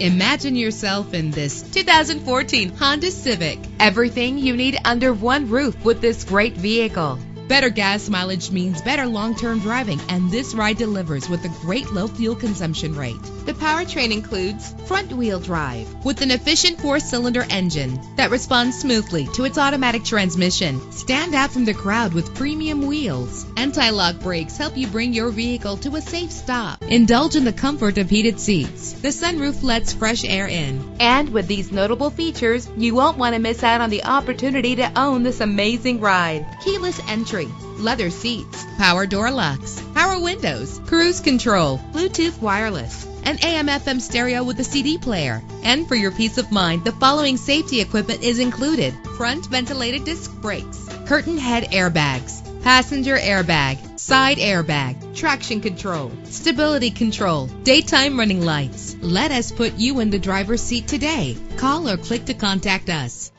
Imagine yourself in this 2014 Honda Civic. Everything you need under one roof with this great vehicle. Better gas mileage means better long-term driving, and this ride delivers with a great low fuel consumption rate. The powertrain includes front-wheel drive with an efficient 4-cylinder engine that responds smoothly to its automatic transmission. Stand out from the crowd with premium wheels. Anti-lock brakes help you bring your vehicle to a safe stop. Indulge in the comfort of heated seats. The sunroof lets fresh air in. And with these notable features, you won't want to miss out on the opportunity to own this amazing ride. Keyless entry, leather seats, power door locks, power windows, cruise control, Bluetooth wireless, an AM/FM stereo with a CD player. And for your peace of mind, the following safety equipment is included: front ventilated disc brakes, curtain head airbags, passenger airbag, side airbag, traction control, stability control, daytime running lights. Let us put you in the driver's seat today. Call or click to contact us.